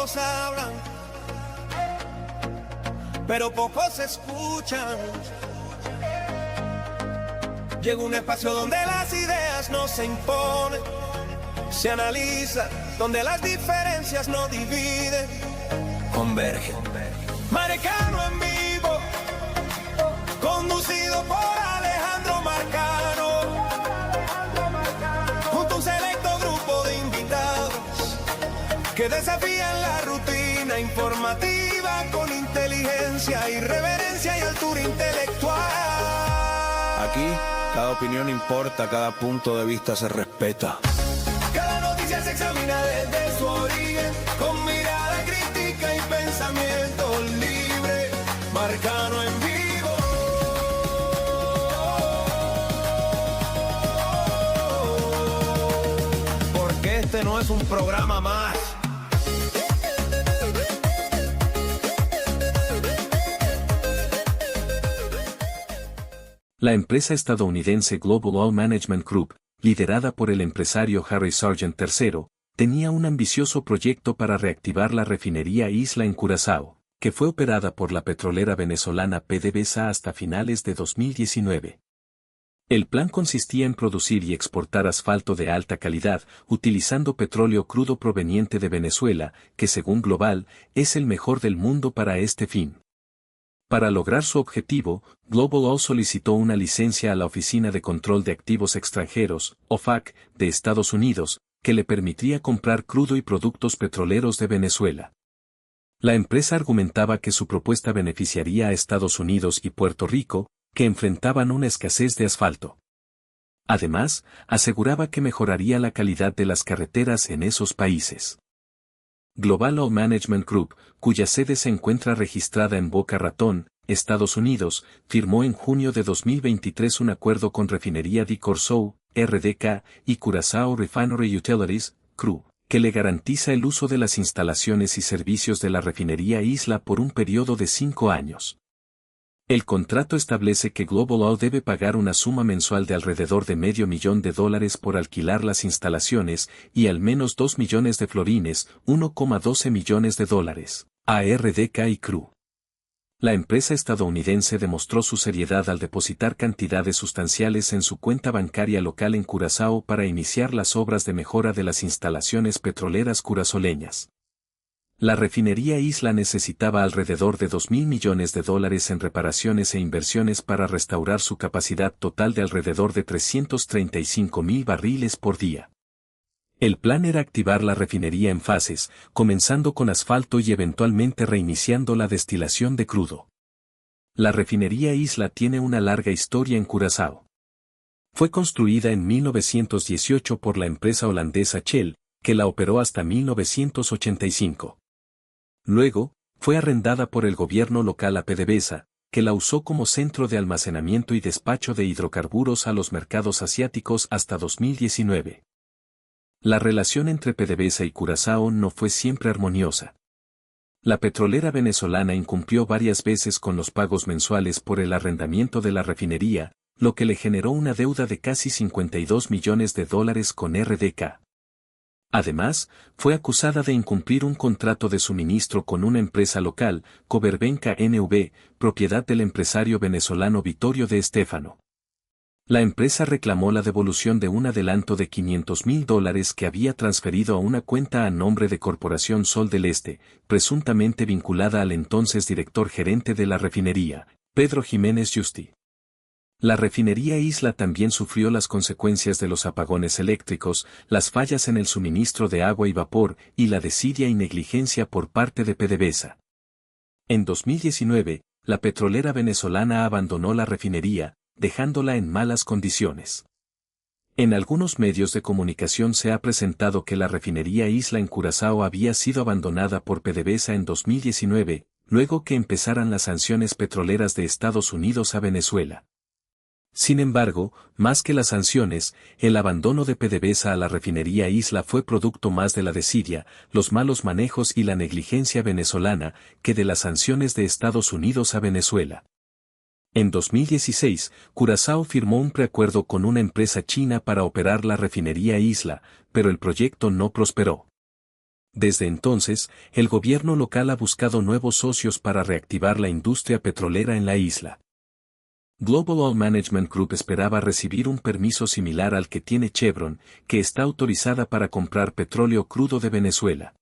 todos hablan, pero pocos escuchan. Llega un espacio donde las ideas no se imponen, se analiza, donde las diferencias no dividen, convergen. Marcano en vivo, conducido por Alejandro Marcano, junto a un selecto grupo de invitados que desafían la rutina informativa con inteligencia, irreverencia y altura intelectual. Aquí, cada opinión importa, cada punto de vista se respeta. Cada noticia se examina desde su origen, con mirada crítica y pensamiento libre. Marcano en vivo. Porque este no es un programa más. La empresa estadounidense Global Oil Management Group, liderada por el empresario Harry Sargent III, tenía un ambicioso proyecto para reactivar la refinería Isla en Curazao, que fue operada por la petrolera venezolana PDVSA hasta finales de 2019. El plan consistía en producir y exportar asfalto de alta calidad, utilizando petróleo crudo proveniente de Venezuela, que según Global, es el mejor del mundo para este fin. Para lograr su objetivo, Global Oil solicitó una licencia a la Oficina de Control de Activos Extranjeros, OFAC, de Estados Unidos, que le permitía comprar crudo y productos petroleros de Venezuela. La empresa argumentaba que su propuesta beneficiaría a Estados Unidos y Puerto Rico, que enfrentaban una escasez de asfalto. Además, aseguraba que mejoraría la calidad de las carreteras en esos países. Global Oil Management Group, cuya sede se encuentra registrada en Boca Ratón, Estados Unidos, firmó en junio de 2023 un acuerdo con Refinería de Corzo, RDK, y Curaçao Refinery Utilities, CRU, que le garantiza el uso de las instalaciones y servicios de la refinería Isla por un periodo de 5 años. El contrato establece que Global Oil debe pagar una suma mensual de alrededor de $500,000 por alquilar las instalaciones y al menos 2 millones de florines, $1,12 millones, a RDK y CRU. La empresa estadounidense demostró su seriedad al depositar cantidades sustanciales en su cuenta bancaria local en Curazao para iniciar las obras de mejora de las instalaciones petroleras curazoleñas. La refinería Isla necesitaba alrededor de $2.000 millones en reparaciones e inversiones para restaurar su capacidad total de alrededor de 335.000 barriles por día. El plan era activar la refinería en fases, comenzando con asfalto y eventualmente reiniciando la destilación de crudo. La refinería Isla tiene una larga historia en Curazao. Fue construida en 1918 por la empresa holandesa Shell, que la operó hasta 1985. Luego, fue arrendada por el gobierno local a PDVSA, que la usó como centro de almacenamiento y despacho de hidrocarburos a los mercados asiáticos hasta 2019. La relación entre PDVSA y Curazao no fue siempre armoniosa. La petrolera venezolana incumplió varias veces con los pagos mensuales por el arrendamiento de la refinería, lo que le generó una deuda de casi $52 millones con RDK. Además, fue acusada de incumplir un contrato de suministro con una empresa local, Coberbenca NV, propiedad del empresario venezolano Vittorio de Stefano. La empresa reclamó la devolución de un adelanto de $500,000 que había transferido a una cuenta a nombre de Corporación Sol del Este, presuntamente vinculada al entonces director gerente de la refinería, Pedro Jiménez Justi. La refinería Isla también sufrió las consecuencias de los apagones eléctricos, las fallas en el suministro de agua y vapor y la desidia y negligencia por parte de PDVSA. En 2019, la petrolera venezolana abandonó la refinería, dejándola en malas condiciones. En algunos medios de comunicación se ha presentado que la refinería Isla en Curazao había sido abandonada por PDVSA en 2019, luego que empezaran las sanciones petroleras de Estados Unidos a Venezuela. Sin embargo, más que las sanciones, el abandono de PDVSA a la refinería Isla fue producto más de la desidia, los malos manejos y la negligencia venezolana, que de las sanciones de Estados Unidos a Venezuela. En 2016, Curazao firmó un preacuerdo con una empresa china para operar la refinería Isla, pero el proyecto no prosperó. Desde entonces, el gobierno local ha buscado nuevos socios para reactivar la industria petrolera en la isla. Global Oil Management Group esperaba recibir un permiso similar al que tiene Chevron, que está autorizada para comprar petróleo crudo de Venezuela.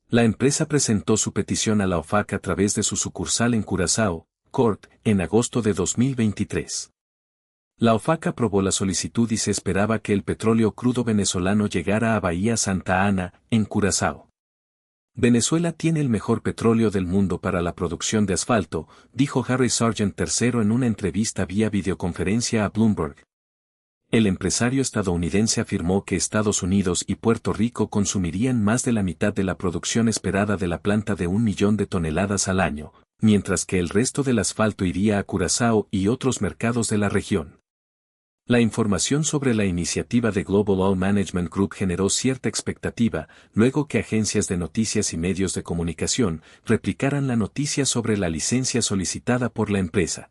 La empresa presentó su petición a la OFAC a través de su sucursal en Curazao, CORT, en agosto de 2023. La OFAC aprobó la solicitud y se esperaba que el petróleo crudo venezolano llegara a Bahía Santa Ana, en Curazao. Venezuela tiene el mejor petróleo del mundo para la producción de asfalto, dijo Harry Sargent III en una entrevista vía videoconferencia a Bloomberg. El empresario estadounidense afirmó que Estados Unidos y Puerto Rico consumirían más de la mitad de la producción esperada de la planta de 1 millón de toneladas al año, mientras que el resto del asfalto iría a Curazao y otros mercados de la región. La información sobre la iniciativa de Global Oil Management Group generó cierta expectativa, luego que agencias de noticias y medios de comunicación replicaran la noticia sobre la licencia solicitada por la empresa.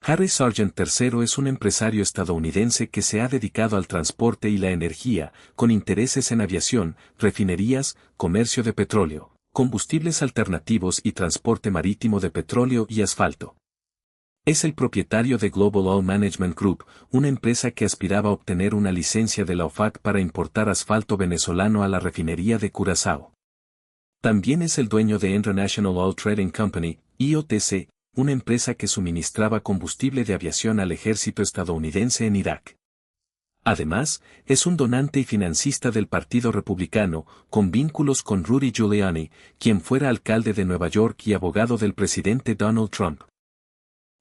Harry Sargent III es un empresario estadounidense que se ha dedicado al transporte y la energía, con intereses en aviación, refinerías, comercio de petróleo, combustibles alternativos y transporte marítimo de petróleo y asfalto. Es el propietario de Global Oil Management Group, una empresa que aspiraba a obtener una licencia de la OFAC para importar asfalto venezolano a la refinería de Curazao. También es el dueño de International Oil Trading Company, IOTC, una empresa que suministraba combustible de aviación al ejército estadounidense en Irak. Además, es un donante y financista del Partido Republicano, con vínculos con Rudy Giuliani, quien fuera alcalde de Nueva York y abogado del presidente Donald Trump.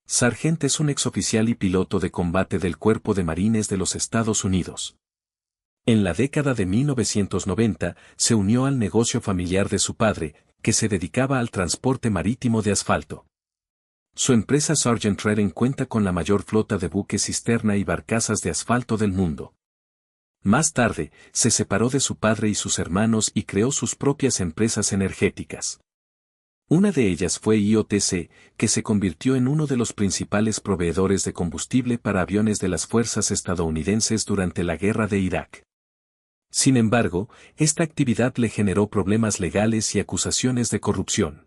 Sargent es un exoficial y piloto de combate del Cuerpo de Marines de los Estados Unidos. En la década de 1990, se unió al negocio familiar de su padre, que se dedicaba al transporte marítimo de asfalto. Su empresa Sargent Trading cuenta con la mayor flota de buques cisterna y barcazas de asfalto del mundo. Más tarde, se separó de su padre y sus hermanos y creó sus propias empresas energéticas. Una de ellas fue IOTC, que se convirtió en uno de los principales proveedores de combustible para aviones de las fuerzas estadounidenses durante la guerra de Irak. Sin embargo, esta actividad le generó problemas legales y acusaciones de corrupción.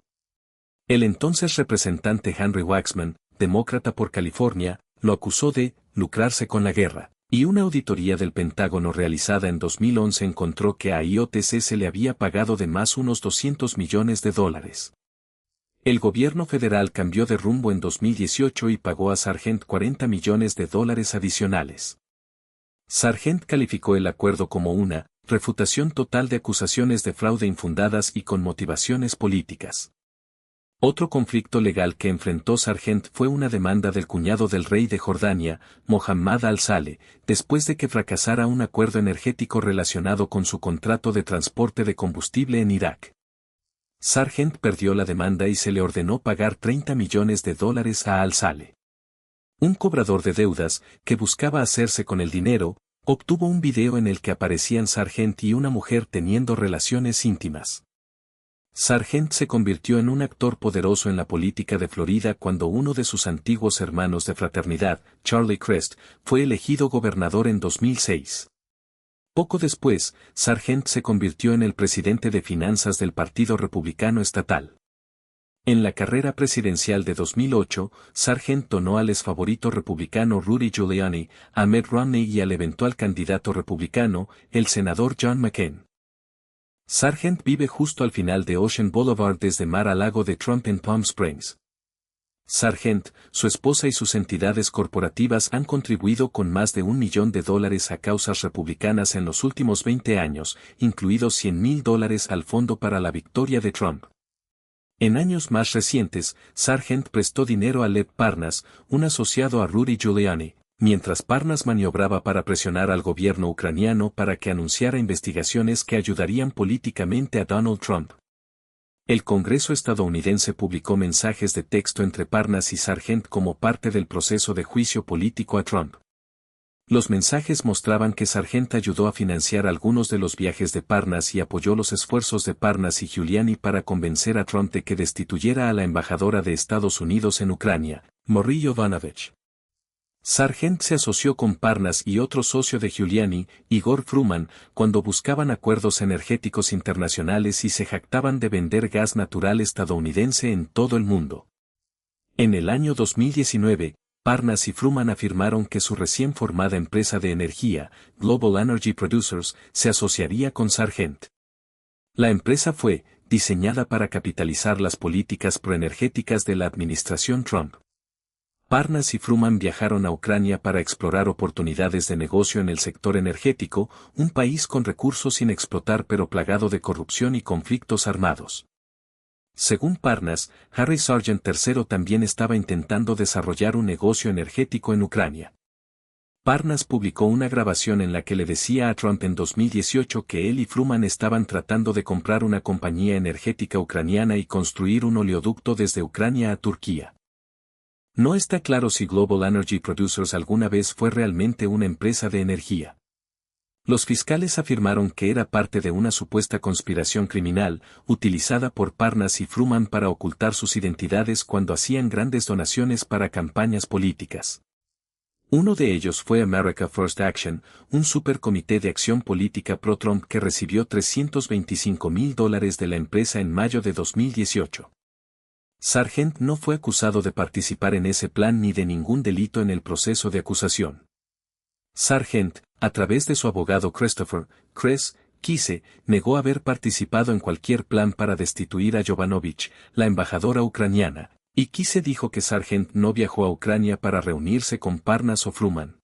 El entonces representante Henry Waxman, demócrata por California, lo acusó de lucrarse con la guerra, y una auditoría del Pentágono realizada en 2011 encontró que a IOTC se le había pagado de más unos $200 millones. El gobierno federal cambió de rumbo en 2018 y pagó a Sargent $40 millones adicionales. Sargent calificó el acuerdo como una refutación total de acusaciones de fraude infundadas y con motivaciones políticas. Otro conflicto legal que enfrentó Sargent fue una demanda del cuñado del rey de Jordania, Mohammad al-Saleh, después de que fracasara un acuerdo energético relacionado con su contrato de transporte de combustible en Irak. Sargent perdió la demanda y se le ordenó pagar $30 millones a al-Saleh. Un cobrador de deudas, que buscaba hacerse con el dinero, obtuvo un video en el que aparecían Sargent y una mujer teniendo relaciones íntimas. Sargent se convirtió en un actor poderoso en la política de Florida cuando uno de sus antiguos hermanos de fraternidad, Charlie Crest, fue elegido gobernador en 2006. Poco después, Sargent se convirtió en el presidente de finanzas del Partido Republicano Estatal. En la carrera presidencial de 2008, Sargent donó al exfavorito republicano Rudy Giuliani, a Mitt Romney y al eventual candidato republicano, el senador John McCain. Sargent vive justo al final de Ocean Boulevard desde Mar-a-Lago de Trump en Palm Springs. Sargent, su esposa y sus entidades corporativas han contribuido con más de $1 millón a causas republicanas en los últimos 20 años, incluidos $100,000 al Fondo para la Victoria de Trump. En años más recientes, Sargent prestó dinero a Lev Parnas, un asociado a Rudy Giuliani, mientras Parnas maniobraba para presionar al gobierno ucraniano para que anunciara investigaciones que ayudarían políticamente a Donald Trump. El Congreso estadounidense publicó mensajes de texto entre Parnas y Sargent como parte del proceso de juicio político a Trump. Los mensajes mostraban que Sargent ayudó a financiar algunos de los viajes de Parnas y apoyó los esfuerzos de Parnas y Giuliani para convencer a Trump de que destituyera a la embajadora de Estados Unidos en Ucrania, Marie Yovanovitch. Sargent se asoció con Parnas y otro socio de Giuliani, Igor Fruman, cuando buscaban acuerdos energéticos internacionales y se jactaban de vender gas natural estadounidense en todo el mundo. En el año 2019, Parnas y Fruman afirmaron que su recién formada empresa de energía, Global Energy Producers, se asociaría con Sargent. La empresa fue diseñada para capitalizar las políticas proenergéticas de la administración Trump. Parnas y Fruman viajaron a Ucrania para explorar oportunidades de negocio en el sector energético, un país con recursos sin explotar pero plagado de corrupción y conflictos armados. Según Parnas, Harry Sargent III también estaba intentando desarrollar un negocio energético en Ucrania. Parnas publicó una grabación en la que le decía a Trump en 2018 que él y Fruman estaban tratando de comprar una compañía energética ucraniana y construir un oleoducto desde Ucrania a Turquía. No está claro si Global Energy Producers alguna vez fue realmente una empresa de energía. Los fiscales afirmaron que era parte de una supuesta conspiración criminal, utilizada por Parnas y Fruman para ocultar sus identidades cuando hacían grandes donaciones para campañas políticas. Uno de ellos fue America First Action, un supercomité de acción política pro-Trump que recibió $325,000 de la empresa en mayo de 2018. Sargent no fue acusado de participar en ese plan ni de ningún delito en el proceso de acusación. Sargent, a través de su abogado Christopher Kise, negó haber participado en cualquier plan para destituir a Yovanovitch, la embajadora ucraniana, y Kise dijo que Sargent no viajó a Ucrania para reunirse con Parnas o Fruman.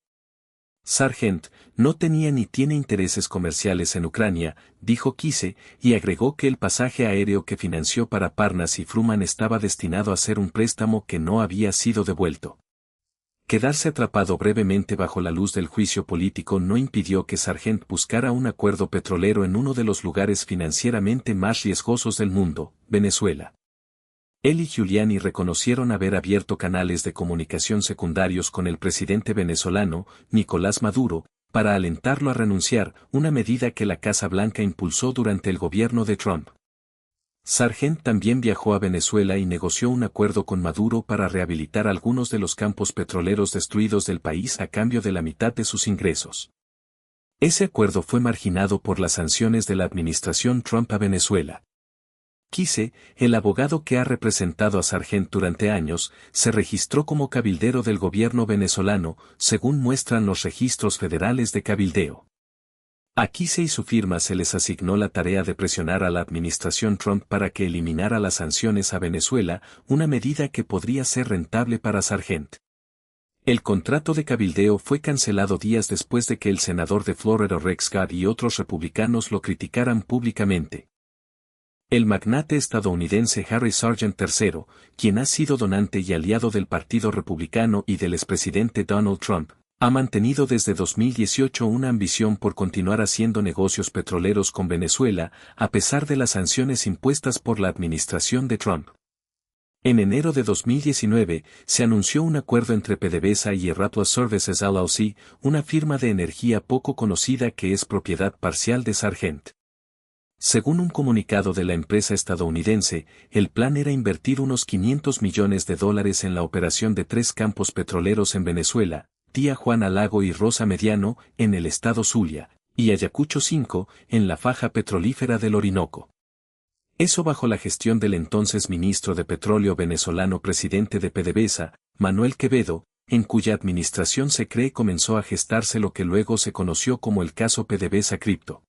Sargent no tenía ni tiene intereses comerciales en Ucrania, dijo Kise, y agregó que el pasaje aéreo que financió para Parnas y Fruman estaba destinado a ser un préstamo que no había sido devuelto. Quedarse atrapado brevemente bajo la luz del juicio político no impidió que Sargent buscara un acuerdo petrolero en uno de los lugares financieramente más riesgosos del mundo, Venezuela. Él y Giuliani reconocieron haber abierto canales de comunicación secundarios con el presidente venezolano, Nicolás Maduro, para alentarlo a renunciar, una medida que la Casa Blanca impulsó durante el gobierno de Trump. Sargent también viajó a Venezuela y negoció un acuerdo con Maduro para rehabilitar algunos de los campos petroleros destruidos del país a cambio de la mitad de sus ingresos. Ese acuerdo fue marginado por las sanciones de la administración Trump a Venezuela. Kise, el abogado que ha representado a Sargent durante años, se registró como cabildero del gobierno venezolano, según muestran los registros federales de cabildeo. A Kise y su firma se les asignó la tarea de presionar a la administración Trump para que eliminara las sanciones a Venezuela, una medida que podría ser rentable para Sargent. El contrato de cabildeo fue cancelado días después de que el senador de Florida Rick Scott y otros republicanos lo criticaran públicamente. El magnate estadounidense Harry Sargent III, quien ha sido donante y aliado del Partido Republicano y del expresidente Donald Trump, ha mantenido desde 2018 una ambición por continuar haciendo negocios petroleros con Venezuela, a pesar de las sanciones impuestas por la administración de Trump. En enero de 2019, se anunció un acuerdo entre PDVSA y Rapla Services LLC, una firma de energía poco conocida que es propiedad parcial de Sargent. Según un comunicado de la empresa estadounidense, el plan era invertir unos $500 millones en la operación de 3 campos petroleros en Venezuela, Tía Juana Lago y Rosa Mediano, en el estado Zulia, y Ayacucho 5, en la faja petrolífera del Orinoco. Eso bajo la gestión del entonces ministro de Petróleo venezolano presidente de PDVSA, Manuel Quevedo, en cuya administración se cree comenzó a gestarse lo que luego se conoció como el caso PDVSA Cripto.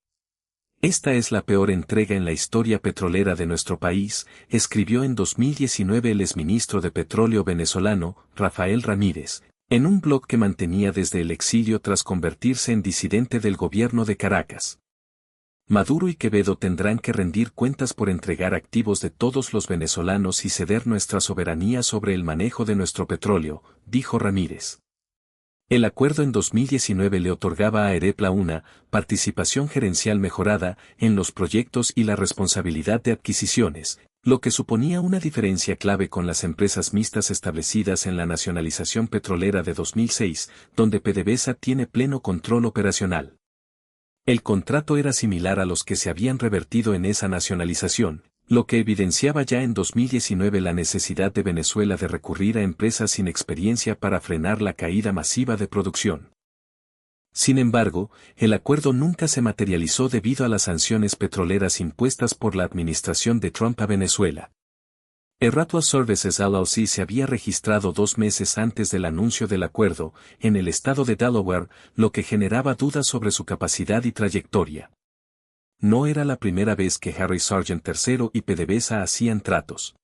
Esta es la peor entrega en la historia petrolera de nuestro país, escribió en 2019 el exministro de Petróleo venezolano, Rafael Ramírez, en un blog que mantenía desde el exilio tras convertirse en disidente del gobierno de Caracas. Maduro y Quevedo tendrán que rendir cuentas por entregar activos de todos los venezolanos y ceder nuestra soberanía sobre el manejo de nuestro petróleo, dijo Ramírez. El acuerdo en 2019 le otorgaba a Erepla una participación gerencial mejorada en los proyectos y la responsabilidad de adquisiciones, lo que suponía una diferencia clave con las empresas mixtas establecidas en la nacionalización petrolera de 2006, donde PDVSA tiene pleno control operacional. El contrato era similar a los que se habían revertido en esa nacionalización, lo que evidenciaba ya en 2019 la necesidad de Venezuela de recurrir a empresas sin experiencia para frenar la caída masiva de producción. Sin embargo, el acuerdo nunca se materializó debido a las sanciones petroleras impuestas por la administración de Trump a Venezuela. Erratua Services LLC se había registrado 2 meses antes del anuncio del acuerdo, en el estado de Delaware, lo que generaba dudas sobre su capacidad y trayectoria. No era la primera vez que Harry Sargent III y PDVSA hacían tratos.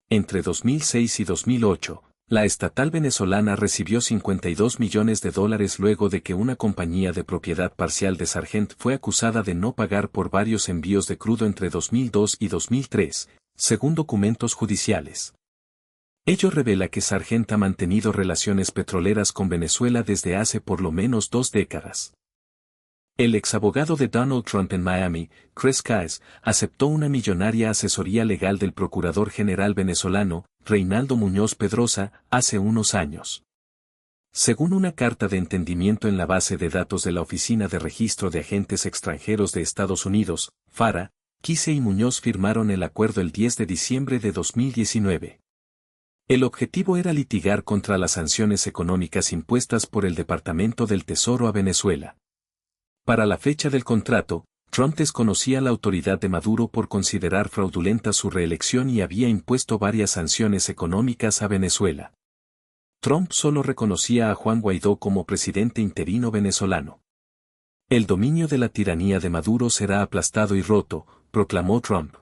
Entre 2006 y 2008, la estatal venezolana recibió $52 millones luego de que una compañía de propiedad parcial de Sargent fue acusada de no pagar por varios envíos de crudo entre 2002 y 2003, según documentos judiciales. Ello revela que Sargent ha mantenido relaciones petroleras con Venezuela desde hace por lo menos 2 décadas. El exabogado de Donald Trump en Miami, Chris Caes, aceptó una millonaria asesoría legal del procurador general venezolano, Reinaldo Muñoz Pedrosa, hace unos años. Según una carta de entendimiento en la base de datos de la Oficina de Registro de Agentes Extranjeros de Estados Unidos, FARA, Quise y Muñoz firmaron el acuerdo el 10 de diciembre de 2019. El objetivo era litigar contra las sanciones económicas impuestas por el Departamento del Tesoro a Venezuela. Para la fecha del contrato, Trump desconocía la autoridad de Maduro por considerar fraudulenta su reelección y había impuesto varias sanciones económicas a Venezuela. Trump solo reconocía a Juan Guaidó como presidente interino venezolano. El dominio de la tiranía de Maduro será aplastado y roto, proclamó Trump.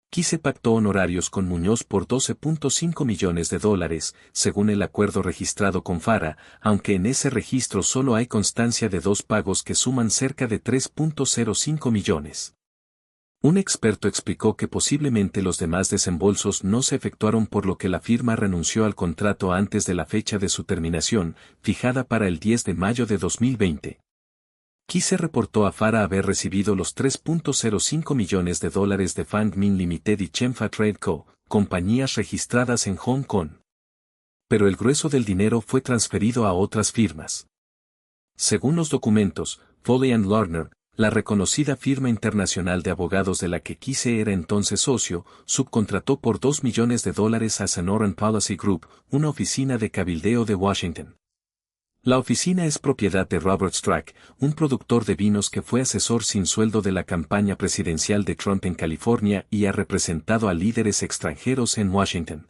Quise pactó honorarios con Muñoz por $12.5 millones, según el acuerdo registrado con FARA, aunque en ese registro solo hay constancia de 2 pagos que suman cerca de $3.05 millones. Un experto explicó que posiblemente los demás desembolsos no se efectuaron por lo que la firma renunció al contrato antes de la fecha de su terminación, fijada para el 10 de mayo de 2020. Quise reportó a FARA haber recibido los $3.05 millones de Fang Minh Limited y Chenfa Trade Co., compañías registradas en Hong Kong. Pero el grueso del dinero fue transferido a otras firmas. Según los documentos, Foley & Lardner, la reconocida firma internacional de abogados de la que Quise era entonces socio, subcontrató por $2 millones a Sonoran Policy Group, una oficina de cabildeo de Washington. La oficina es propiedad de Robert Strack, un productor de vinos que fue asesor sin sueldo de la campaña presidencial de Trump en California y ha representado a líderes extranjeros en Washington.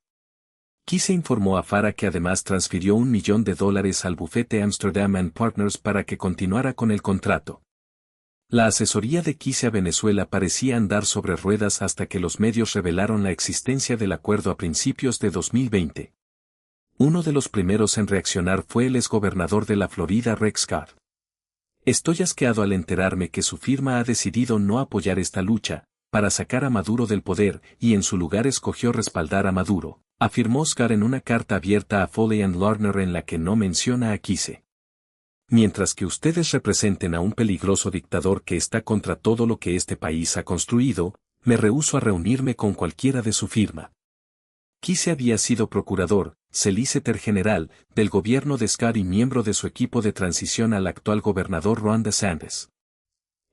Quise informó a FARA que además transfirió $1 millón al bufete Amsterdam & Partners para que continuara con el contrato. La asesoría de Quise a Venezuela parecía andar sobre ruedas hasta que los medios revelaron la existencia del acuerdo a principios de 2020. Uno de los primeros en reaccionar fue el exgobernador de la Florida Rex Scott. Estoy asqueado al enterarme que su firma ha decidido no apoyar esta lucha, para sacar a Maduro del poder, y en su lugar escogió respaldar a Maduro, afirmó Scott en una carta abierta a Foley & Lardner en la que no menciona a Quise. Mientras que ustedes representen a un peligroso dictador que está contra todo lo que este país ha construido, me rehúso a reunirme con cualquiera de su firma. Quise había sido procurador, solicitor general, del gobierno de Scott y miembro de su equipo de transición al actual gobernador Ron DeSantis.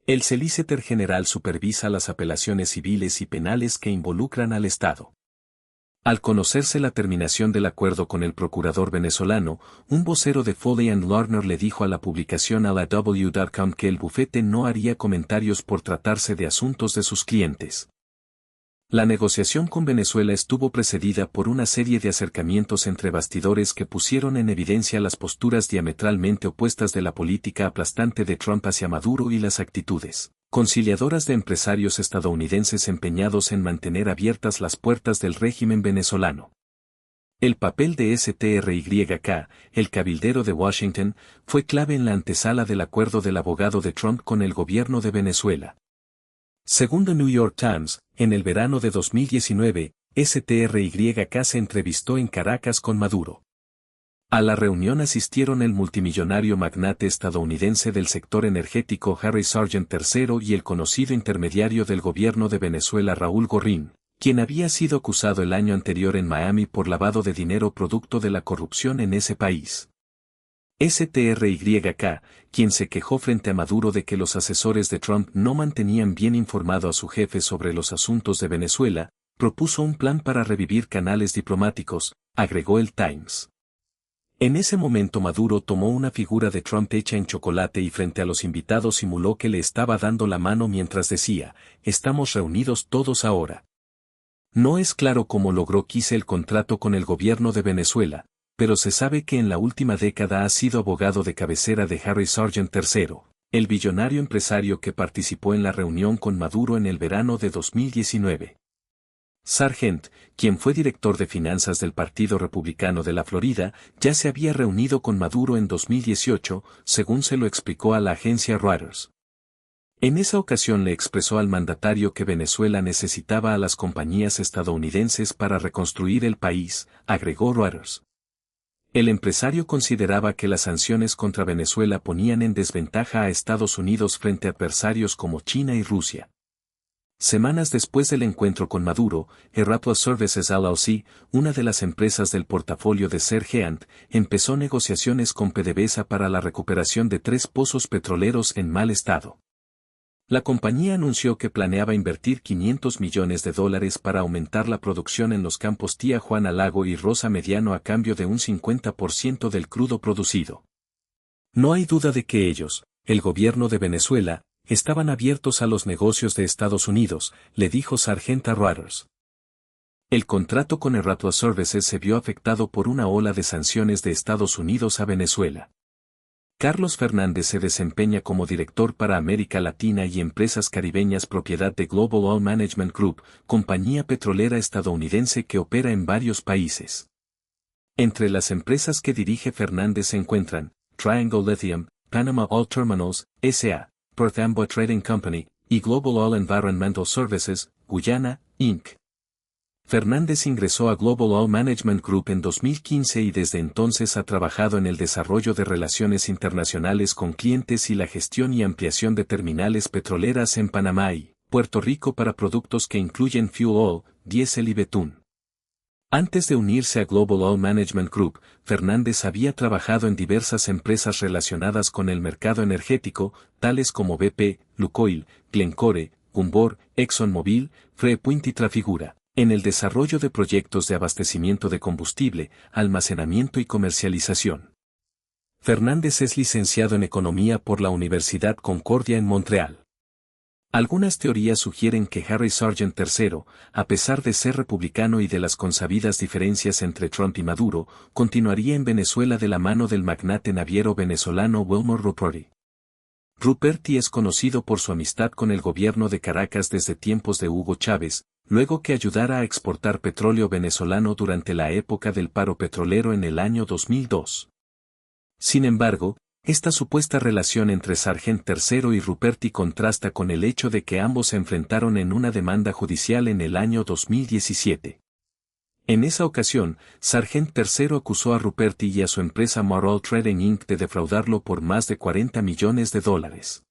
El solicitor general supervisa las apelaciones civiles y penales que involucran al Estado. Al conocerse la terminación del acuerdo con el procurador venezolano, un vocero de Foley & Lardner le dijo a la publicación a la W.com que el bufete no haría comentarios por tratarse de asuntos de sus clientes. La negociación con Venezuela estuvo precedida por una serie de acercamientos entre bastidores que pusieron en evidencia las posturas diametralmente opuestas de la política aplastante de Trump hacia Maduro y las actitudes conciliadoras de empresarios estadounidenses empeñados en mantener abiertas las puertas del régimen venezolano. El papel de STRYK, el cabildero de Washington, fue clave en la antesala del acuerdo del abogado de Trump con el gobierno de Venezuela. Según The New York Times, en el verano de 2019, STRYK se entrevistó en Caracas con Maduro. A la reunión asistieron el multimillonario magnate estadounidense del sector energético Harry Sargent III y el conocido intermediario del gobierno de Venezuela Raúl Gorrín, quien había sido acusado el año anterior en Miami por lavado de dinero producto de la corrupción en ese país. STRYK, quien se quejó frente a Maduro de que los asesores de Trump no mantenían bien informado a su jefe sobre los asuntos de Venezuela, propuso un plan para revivir canales diplomáticos, agregó el Times. En ese momento Maduro tomó una figura de Trump hecha en chocolate y frente a los invitados simuló que le estaba dando la mano mientras decía, «Estamos reunidos todos ahora». No es claro cómo logró Kise el contrato con el gobierno de Venezuela, pero se sabe que en la última década ha sido abogado de cabecera de Harry Sargent III, el billonario empresario que participó en la reunión con Maduro en el verano de 2019. Sargent, quien fue director de finanzas del Partido Republicano de la Florida, ya se había reunido con Maduro en 2018, según se lo explicó a la agencia Reuters. En esa ocasión le expresó al mandatario que Venezuela necesitaba a las compañías estadounidenses para reconstruir el país, agregó Reuters. El empresario consideraba que las sanciones contra Venezuela ponían en desventaja a Estados Unidos frente a adversarios como China y Rusia. Semanas después del encuentro con Maduro, Erato Services LLC, una de las empresas del portafolio de Sargent, empezó negociaciones con PDVSA para la recuperación de 3 pozos petroleros en mal estado. La compañía anunció que planeaba invertir $500 millones para aumentar la producción en los campos Tía Juana Lago y Rosa Mediano a cambio de un 50% del crudo producido. No hay duda de que ellos, el gobierno de Venezuela, estaban abiertos a los negocios de Estados Unidos, le dijo Sargent a Reuters. El contrato con Erato Services se vio afectado por una ola de sanciones de Estados Unidos a Venezuela. Carlos Fernández se desempeña como director para América Latina y empresas caribeñas propiedad de Global Oil Management Group, compañía petrolera estadounidense que opera en varios países. Entre las empresas que dirige Fernández se encuentran Triangle Lithium, Panama Oil Terminals, S.A., Perth Amboy Trading Company, y Global Oil Environmental Services, Guyana, Inc. Fernández ingresó a Global Oil Management Group en 2015 y desde entonces ha trabajado en el desarrollo de relaciones internacionales con clientes y la gestión y ampliación de terminales petroleras en Panamá y Puerto Rico para productos que incluyen fuel oil, diésel y betún. Antes de unirse a Global Oil Management Group, Fernández había trabajado en diversas empresas relacionadas con el mercado energético, tales como BP, Lukoil, Glencore, Gunvor, ExxonMobil, Freeport y Trafigura, en el desarrollo de proyectos de abastecimiento de combustible, almacenamiento y comercialización. Fernández es licenciado en Economía por la Universidad Concordia en Montreal. Algunas teorías sugieren que Harry Sargent III, a pesar de ser republicano y de las consabidas diferencias entre Trump y Maduro, continuaría en Venezuela de la mano del magnate naviero venezolano Wilmer Ruperti. Ruperti es conocido por su amistad con el gobierno de Caracas desde tiempos de Hugo Chávez, luego que ayudara a exportar petróleo venezolano durante la época del paro petrolero en el año 2002. Sin embargo, esta supuesta relación entre Sargent III y Ruperti contrasta con el hecho de que ambos se enfrentaron en una demanda judicial en el año 2017. En esa ocasión, Sargent III acusó a Ruperti y a su empresa Morrow Trading Inc. de defraudarlo por más de $40 millones.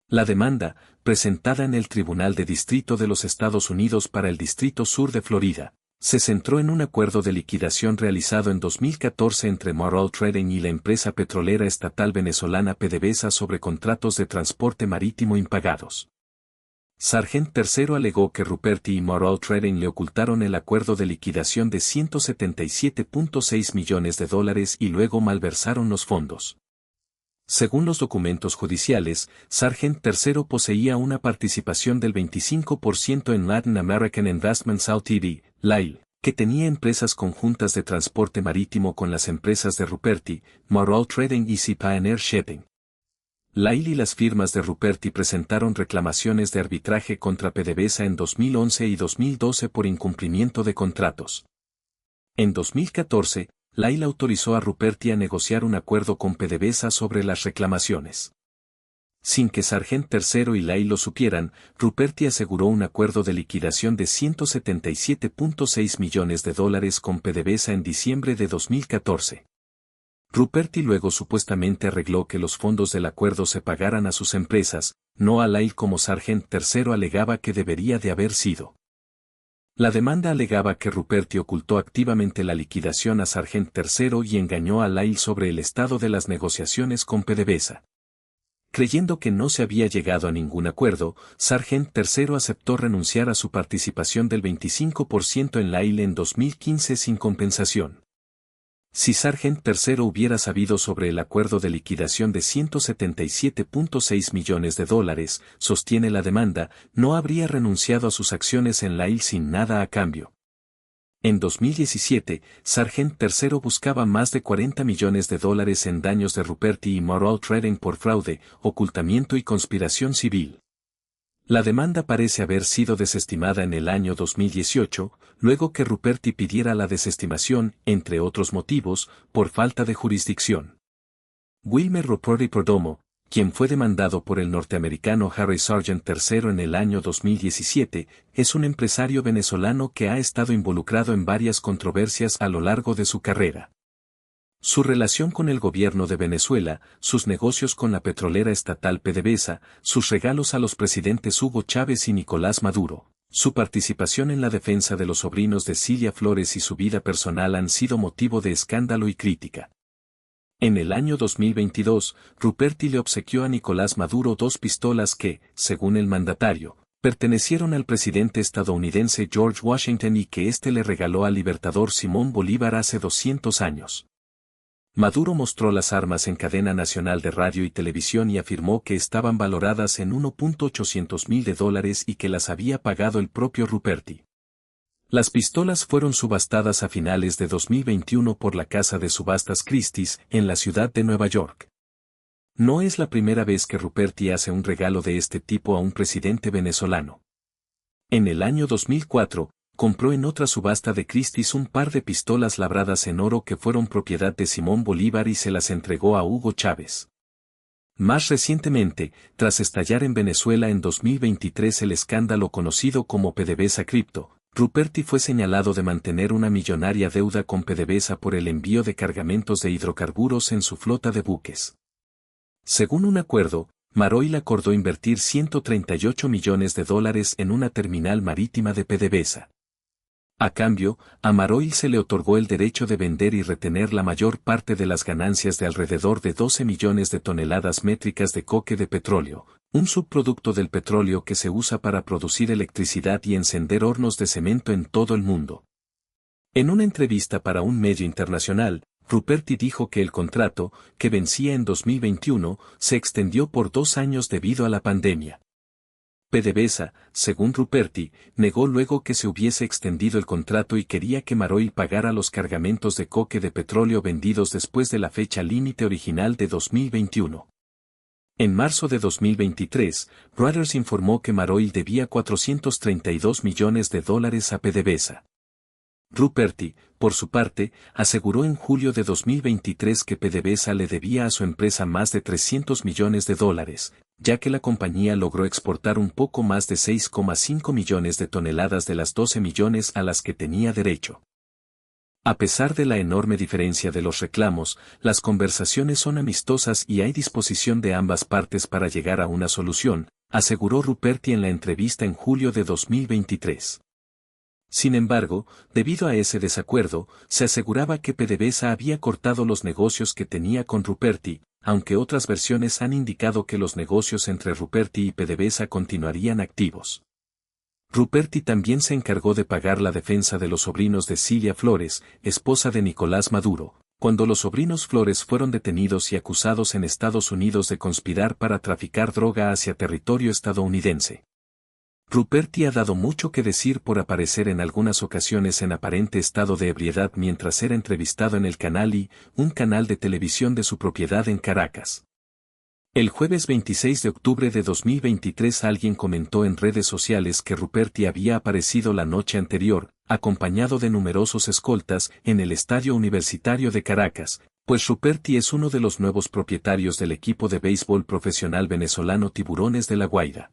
La demanda, presentada en el Tribunal de Distrito de los Estados Unidos para el Distrito Sur de Florida, se centró en un acuerdo de liquidación realizado en 2014 entre Morrow Trading y la empresa petrolera estatal venezolana PDVSA sobre contratos de transporte marítimo impagados. Sargent III alegó que Ruperti y Morrow Trading le ocultaron el acuerdo de liquidación de $177.6 millones y luego malversaron los fondos. Según los documentos judiciales, Sargent III poseía una participación del 25% en Latin American Investments Ltd., LAIL, que tenía empresas conjuntas de transporte marítimo con las empresas de Ruperti, Morrow Trading y Sea Pioneer Shipping. LAIL y las firmas de Ruperti presentaron reclamaciones de arbitraje contra PDVSA en 2011 y 2012 por incumplimiento de contratos. En 2014, LAIL autorizó a Ruperti a negociar un acuerdo con PDVSA sobre las reclamaciones. Sin que Sargent III y LAIL lo supieran, Ruperti aseguró un acuerdo de liquidación de $177.6 millones con PDVSA en diciembre de 2014. Ruperti luego supuestamente arregló que los fondos del acuerdo se pagaran a sus empresas, no a LAIL como Sargent III alegaba que debería de haber sido. La demanda alegaba que Ruperti ocultó activamente la liquidación a Sargent III y engañó a Lyle sobre el estado de las negociaciones con PDVSA. Creyendo que no se había llegado a ningún acuerdo, Sargent III aceptó renunciar a su participación del 25% en Lyle en 2015 sin compensación. Si Sargent III hubiera sabido sobre el acuerdo de liquidación de $177.6 millones, sostiene la demanda, no habría renunciado a sus acciones en Lyle sin nada a cambio. En 2017, Sargent III buscaba más de $40 millones en daños de Ruperti y Morrow Trading por fraude, ocultamiento y conspiración civil. La demanda parece haber sido desestimada en el año 2018, luego que Ruperti pidiera la desestimación, entre otros motivos, por falta de jurisdicción. Wilmer Ruperti Perdomo, quien fue demandado por el norteamericano Harry Sargent III en el año 2017, es un empresario venezolano que ha estado involucrado en varias controversias a lo largo de su carrera. Su relación con el gobierno de Venezuela, sus negocios con la petrolera estatal PDVSA, sus regalos a los presidentes Hugo Chávez y Nicolás Maduro, su participación en la defensa de los sobrinos de Cilia Flores y su vida personal han sido motivo de escándalo y crítica. En el año 2022, Ruperti le obsequió a Nicolás Maduro 2 pistolas que, según el mandatario, pertenecieron al presidente estadounidense George Washington y que éste le regaló al libertador Simón Bolívar hace 200 años. Maduro mostró las armas en cadena nacional de radio y televisión y afirmó que estaban valoradas en $1.800.000 y que las había pagado el propio Ruperti. Las pistolas fueron subastadas a finales de 2021 por la casa de subastas Christie's, en la ciudad de Nueva York. No es la primera vez que Ruperti hace un regalo de este tipo a un presidente venezolano. En el año 2004, compró en otra subasta de Christie's un par de pistolas labradas en oro que fueron propiedad de Simón Bolívar y se las entregó a Hugo Chávez. Más recientemente, tras estallar en Venezuela en 2023 el escándalo conocido como PDVSA Crypto, Ruperti fue señalado de mantener una millonaria deuda con PDVSA por el envío de cargamentos de hidrocarburos en su flota de buques. Según un acuerdo, Maroil acordó invertir $138 millones en una terminal marítima de PDVSA. A cambio, a Maroil se le otorgó el derecho de vender y retener la mayor parte de las ganancias de alrededor de 12 millones de toneladas métricas de coque de petróleo, un subproducto del petróleo que se usa para producir electricidad y encender hornos de cemento en todo el mundo. En una entrevista para un medio internacional, Ruperti dijo que el contrato, que vencía en 2021, se extendió por 2 años debido a la pandemia. PDVSA, según Ruperti, negó luego que se hubiese extendido el contrato y quería que Maroil pagara los cargamentos de coque de petróleo vendidos después de la fecha límite original de 2021. En marzo de 2023, Reuters informó que Maroil debía $432 millones a PDVSA. Ruperti, por su parte, aseguró en julio de 2023 que PDVSA le debía a su empresa más de $300 millones, ya que la compañía logró exportar un poco más de 6,5 millones de toneladas de las 12 millones a las que tenía derecho. A pesar de la enorme diferencia de los reclamos, las conversaciones son amistosas y hay disposición de ambas partes para llegar a una solución, aseguró Ruperti en la entrevista en julio de 2023. Sin embargo, debido a ese desacuerdo, se aseguraba que PDVSA había cortado los negocios que tenía con Ruperti, aunque otras versiones han indicado que los negocios entre Ruperti y PDVSA continuarían activos. Ruperti también se encargó de pagar la defensa de los sobrinos de Cilia Flores, esposa de Nicolás Maduro, cuando los sobrinos Flores fueron detenidos y acusados en Estados Unidos de conspirar para traficar droga hacia territorio estadounidense. Ruperti ha dado mucho que decir por aparecer en algunas ocasiones en aparente estado de ebriedad mientras era entrevistado en el Canal I, un canal de televisión de su propiedad en Caracas. El jueves 26 de octubre de 2023 alguien comentó en redes sociales que Ruperti había aparecido la noche anterior, acompañado de numerosos escoltas, en el Estadio Universitario de Caracas, pues Ruperti es uno de los nuevos propietarios del equipo de béisbol profesional venezolano Tiburones de La Guaira.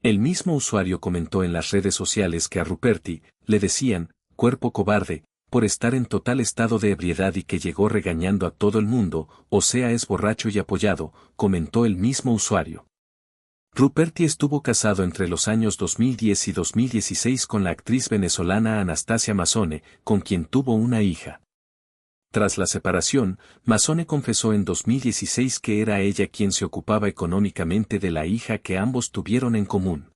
El mismo usuario comentó en las redes sociales que a Ruperti le decían, cuerpo cobarde, por estar en total estado de ebriedad y que llegó regañando a todo el mundo, o sea es borracho y apoyado, comentó el mismo usuario. Ruperti estuvo casado entre los años 2010 y 2016 con la actriz venezolana Anastasia Mazzone, con quien tuvo una hija. Tras la separación, Mazzone confesó en 2016 que era ella quien se ocupaba económicamente de la hija que ambos tuvieron en común.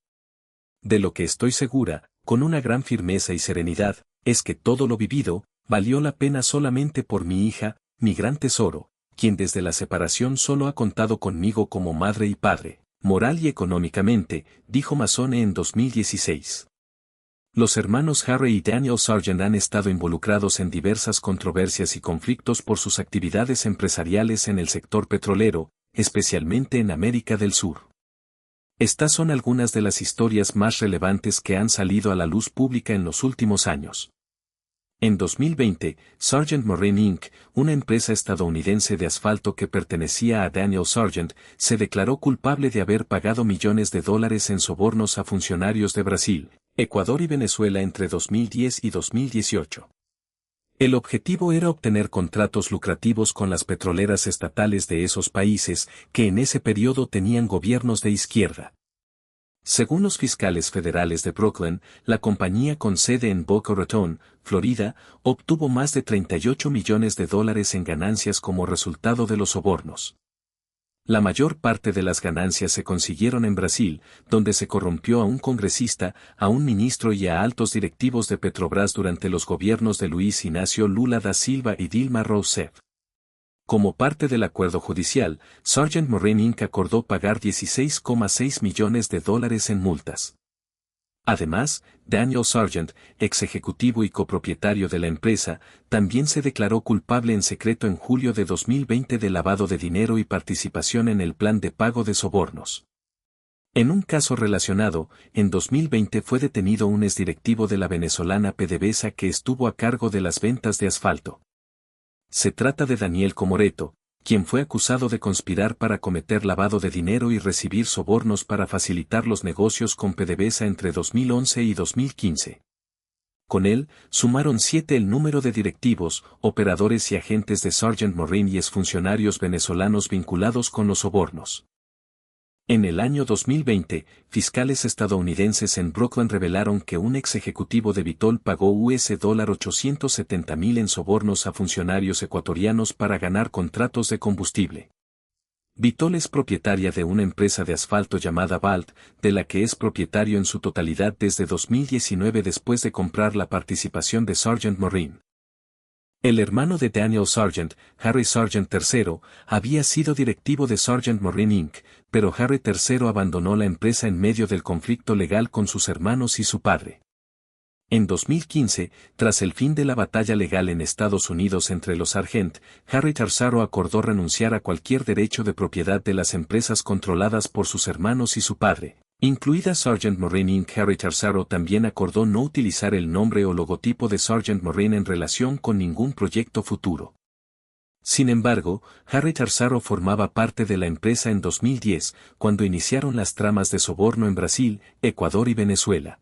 De lo que estoy segura, con una gran firmeza y serenidad, es que todo lo vivido, valió la pena solamente por mi hija, mi gran tesoro, quien desde la separación solo ha contado conmigo como madre y padre, moral y económicamente, dijo Mazzone en 2016. Los hermanos Harry y Daniel Sargent han estado involucrados en diversas controversias y conflictos por sus actividades empresariales en el sector petrolero, especialmente en América del Sur. Estas son algunas de las historias más relevantes que han salido a la luz pública en los últimos años. En 2020, Sargent Marine Inc., una empresa estadounidense de asfalto que pertenecía a Daniel Sargent, se declaró culpable de haber pagado millones de dólares en sobornos a funcionarios de Brasil, Ecuador y Venezuela entre 2010 y 2018. El objetivo era obtener contratos lucrativos con las petroleras estatales de esos países, que en ese periodo tenían gobiernos de izquierda. Según los fiscales federales de Brooklyn, la compañía con sede en Boca Raton, Florida, obtuvo más de 38 millones de dólares en ganancias como resultado de los sobornos. La mayor parte de las ganancias se consiguieron en Brasil, donde se corrompió a un congresista, a un ministro y a altos directivos de Petrobras durante los gobiernos de Luiz Inácio Lula da Silva y Dilma Rousseff. Como parte del acuerdo judicial, Sargent Marine Inc. acordó pagar 16,6 millones de dólares en multas. Además, Daniel Sargent, ex ejecutivo y copropietario de la empresa, también se declaró culpable en secreto en julio de 2020 de lavado de dinero y participación en el plan de pago de sobornos. En un caso relacionado, en 2020 fue detenido un exdirectivo de la venezolana PDVSA que estuvo a cargo de las ventas de asfalto. Se trata de Daniel Comoreto, quien fue acusado de conspirar para cometer lavado de dinero y recibir sobornos para facilitar los negocios con PDVSA entre 2011 y 2015. Con él, sumaron 7 el número de directivos, operadores y agentes de Sargent Marine y exfuncionarios venezolanos vinculados con los sobornos. En el año 2020, fiscales estadounidenses en Brooklyn revelaron que un ex ejecutivo de Vitol pagó $870,000 en sobornos a funcionarios ecuatorianos para ganar contratos de combustible. Vitol es propietaria de una empresa de asfalto llamada Balt, de la que es propietario en su totalidad desde 2019 después de comprar la participación de Sargent Marine. El hermano de Daniel Sargent, Harry Sargent III, había sido directivo de Sargent Marine Inc., pero Harry III abandonó la empresa en medio del conflicto legal con sus hermanos y su padre. En 2015, tras el fin de la batalla legal en Estados Unidos entre los Sargent, Harry III acordó renunciar a cualquier derecho de propiedad de las empresas controladas por sus hermanos y su padre. Incluida Sargent Marine Inc. Harry III también acordó no utilizar el nombre o logotipo de Sargent Marine en relación con ningún proyecto futuro. Sin embargo, Harry III formaba parte de la empresa en 2010, cuando iniciaron las tramas de soborno en Brasil, Ecuador y Venezuela.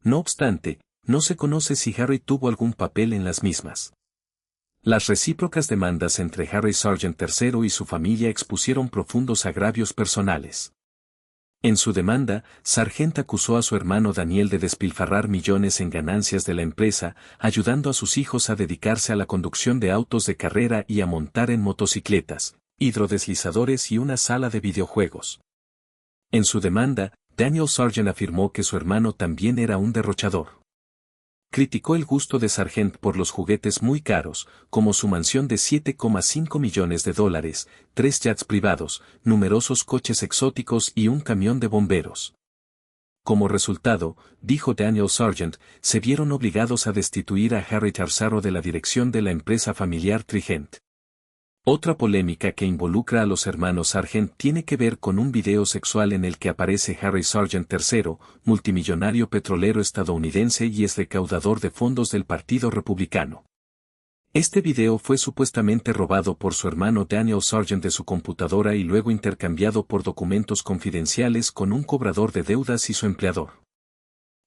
No obstante, no se conoce si Harry tuvo algún papel en las mismas. Las recíprocas demandas entre Harry Sargent III y su familia expusieron profundos agravios personales. En su demanda, Sargent acusó a su hermano Daniel de despilfarrar millones en ganancias de la empresa, ayudando a sus hijos a dedicarse a la conducción de autos de carrera y a montar en motocicletas, hidrodeslizadores y una sala de videojuegos. En su demanda, Daniel Sargent afirmó que su hermano también era un derrochador. Criticó el gusto de Sargent por los juguetes muy caros, como su mansión de $7,5 millones, 3 yachts privados, numerosos coches exóticos y un camión de bomberos. Como resultado, dijo Daniel Sargent, se vieron obligados a destituir a Harry III de la dirección de la empresa familiar Trigent. Otra polémica que involucra a los hermanos Sargent tiene que ver con un video sexual en el que aparece Harry Sargent III, multimillonario petrolero estadounidense y ex recaudador de fondos del Partido Republicano. Este video fue supuestamente robado por su hermano Daniel Sargent de su computadora y luego intercambiado por documentos confidenciales con un cobrador de deudas y su empleador.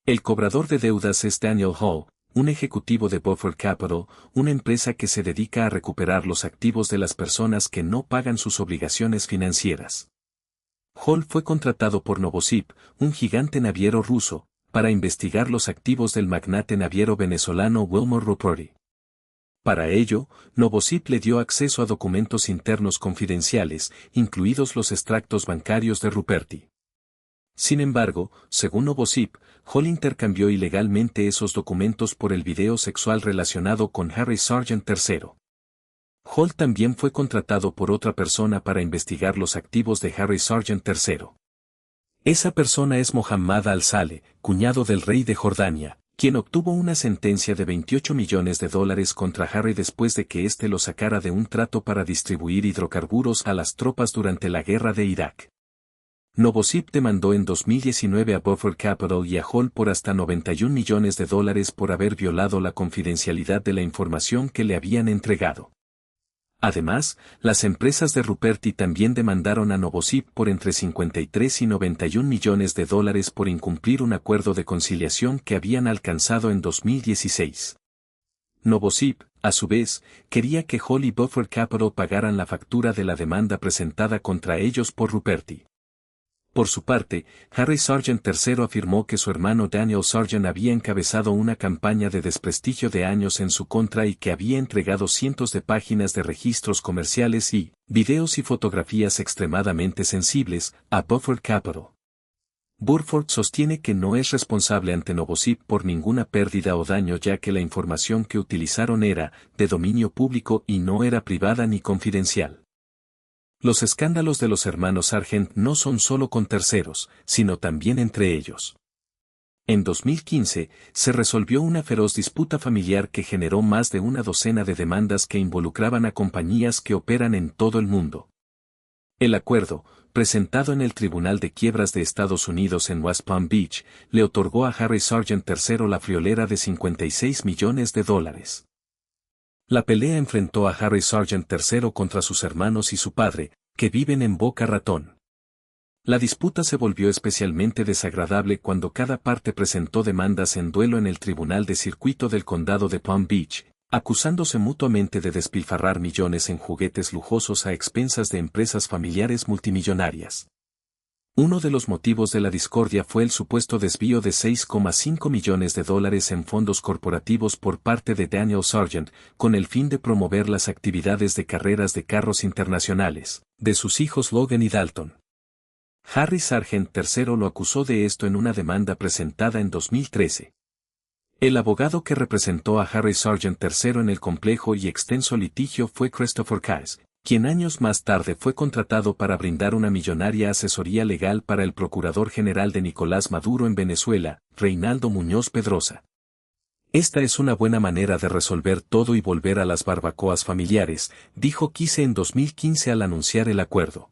El cobrador de deudas es Daniel Hall, un ejecutivo de Buffer Capital, una empresa que se dedica a recuperar los activos de las personas que no pagan sus obligaciones financieras. Hall fue contratado por Novosib, un gigante naviero ruso, para investigar los activos del magnate naviero venezolano Wilmer Ruperti. Para ello, Novosib le dio acceso a documentos internos confidenciales, incluidos los extractos bancarios de Ruperti. Sin embargo, según Novosib, Hall intercambió ilegalmente esos documentos por el video sexual relacionado con Harry Sargent III. Hall también fue contratado por otra persona para investigar los activos de Harry Sargent III. Esa persona es Mohammad al-Saleh, cuñado del rey de Jordania, quien obtuvo una sentencia de $28 millones contra Harry después de que éste lo sacara de un trato para distribuir hidrocarburos a las tropas durante la guerra de Irak. Novosib demandó en 2019 a Buffer Capital y a Hall por hasta $91 millones por haber violado la confidencialidad de la información que le habían entregado. Además, las empresas de Ruperti también demandaron a Novosib por entre 53 y $91 millones por incumplir un acuerdo de conciliación que habían alcanzado en 2016. Novosib, a su vez, quería que Hall y Buffer Capital pagaran la factura de la demanda presentada contra ellos por Ruperti. Por su parte, Harry Sargent III afirmó que su hermano Daniel Sargent había encabezado una campaña de desprestigio de años en su contra y que había entregado cientos de páginas de registros comerciales y videos y fotografías extremadamente sensibles a Buffer Capital. Burford sostiene que no es responsable ante Novosib por ninguna pérdida o daño ya que la información que utilizaron era de dominio público y no era privada ni confidencial. Los escándalos de los hermanos Sargent no son solo con terceros, sino también entre ellos. En 2015, se resolvió una feroz disputa familiar que generó más de una docena de demandas que involucraban a compañías que operan en todo el mundo. El acuerdo, presentado en el Tribunal de Quiebras de Estados Unidos en West Palm Beach, le otorgó a Harry Sargent III la friolera de $56 millones. La pelea enfrentó a Harry Sargent III contra sus hermanos y su padre, que viven en Boca Ratón. La disputa se volvió especialmente desagradable cuando cada parte presentó demandas en duelo en el Tribunal de Circuito del Condado de Palm Beach, acusándose mutuamente de despilfarrar millones en juguetes lujosos a expensas de empresas familiares multimillonarias. Uno de los motivos de la discordia fue el supuesto desvío de $6,5 millones en fondos corporativos por parte de Daniel Sargent, con el fin de promover las actividades de carreras de carros internacionales, de sus hijos Logan y Dalton. Harry Sargent III lo acusó de esto en una demanda presentada en 2013. El abogado que representó a Harry Sargent III en el complejo y extenso litigio fue Christopher Case, quien años más tarde fue contratado para brindar una millonaria asesoría legal para el procurador general de Nicolás Maduro en Venezuela, Reinaldo Muñoz Pedrosa. Esta es una buena manera de resolver todo y volver a las barbacoas familiares, dijo Case en 2015 al anunciar el acuerdo.